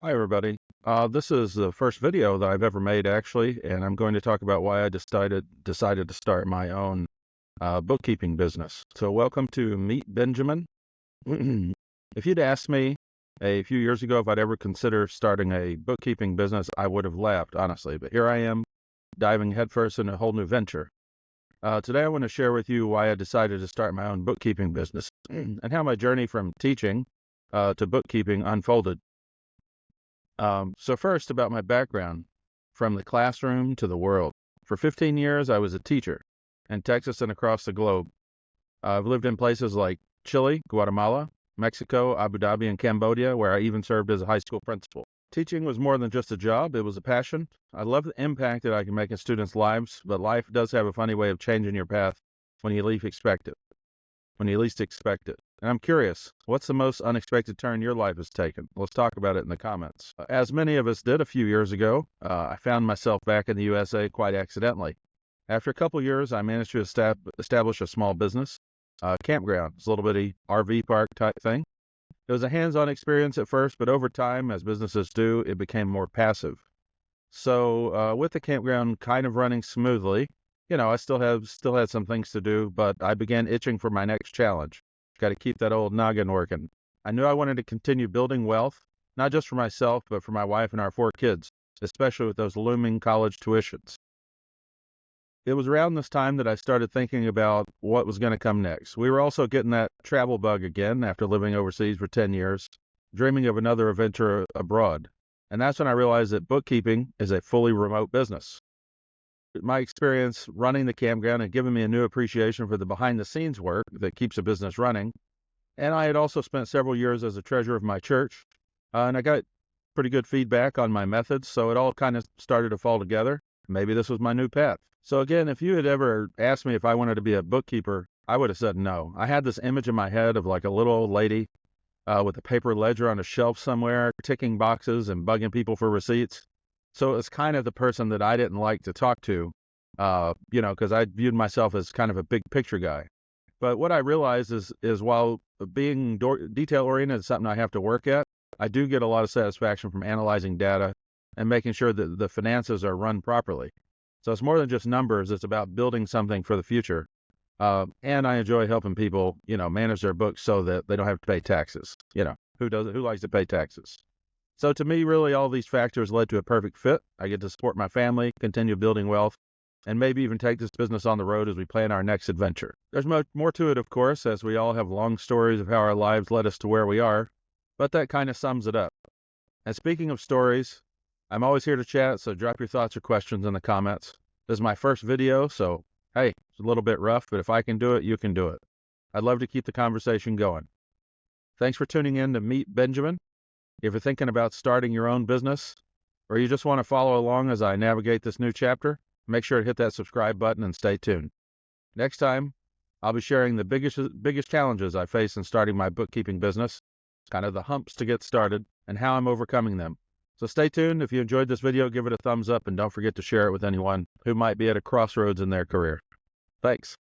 Hi, everybody. This is the first video that I've ever made, actually, and I'm going to talk about why I decided to start my own bookkeeping business. So, welcome to Meet Benjamin. If you'd asked me a few years ago if I'd ever consider starting a bookkeeping business, I would have laughed, honestly. But here I am, diving headfirst into a whole new venture. Today, I want to share with you why I decided to start my own bookkeeping business and how my journey from teaching to bookkeeping unfolded. So first, about my background, from the classroom to the world. For 15 years, I was a teacher in Texas and across the globe. I've lived in places like Chile, Guatemala, Mexico, Abu Dhabi, and Cambodia, where I even served as a high school principal. Teaching was more than just a job, it was a passion. I love the impact that I can make in students' lives, but life does have a funny way of changing your path when you least expect it. And I'm curious, what's the most unexpected turn your life has taken? Let's talk about it in the comments. As many of us did a few years ago, I found myself back in the USA quite accidentally. After a couple years, I managed to establish a small business, campground. It's a little bitty RV park type thing. It was a hands-on experience at first, but over time, as businesses do, it became more passive. So with the campground kind of running smoothly, I still had some things to do, but I began itching for my next challenge. Got to keep that old noggin working. I knew I wanted to continue building wealth, not just for myself, but for my wife and our 4 kids, especially with those looming college tuitions. It was around this time that I started thinking about what was going to come next. We were also getting that travel bug again after living overseas for 10 years, dreaming of another adventure abroad. And that's when I realized that bookkeeping is a fully remote business. My experience running the campground had given me a new appreciation for the behind-the-scenes work that keeps a business running. And I had also spent several years as a treasurer of my church, and I got pretty good feedback on my methods, so it all kind of started to fall together. Maybe this was my new path. So again, if you had ever asked me if I wanted to be a bookkeeper, I would have said no. I had this image in my head of like a little old lady with a paper ledger on a shelf somewhere, ticking boxes and bugging people for receipts. So it was kind of the person that I didn't like to talk to, because I viewed myself as kind of a big picture guy. But what I realized is while being detail-oriented is something I have to work at, I do get a lot of satisfaction from analyzing data and making sure that the finances are run properly. So it's more than just numbers. It's about building something for the future. And I enjoy helping people, manage their books so that they don't have to pay taxes. Who likes to pay taxes? So to me, really, all these factors led to a perfect fit. I get to support my family, continue building wealth, and maybe even take this business on the road as we plan our next adventure. There's more to it, of course, as we all have long stories of how our lives led us to where we are, but that kind of sums it up. And speaking of stories, I'm always here to chat, so drop your thoughts or questions in the comments. This is my first video, so hey, it's a little bit rough, but if I can do it, you can do it. I'd love to keep the conversation going. Thanks for tuning in to Meet Benjamin. If you're thinking about starting your own business, or you just want to follow along as I navigate this new chapter, make sure to hit that subscribe button and stay tuned. Next time, I'll be sharing the biggest challenges I face in starting my bookkeeping business, kind of the humps to get started, and how I'm overcoming them. So stay tuned. If you enjoyed this video, give it a thumbs up, and don't forget to share it with anyone who might be at a crossroads in their career. Thanks.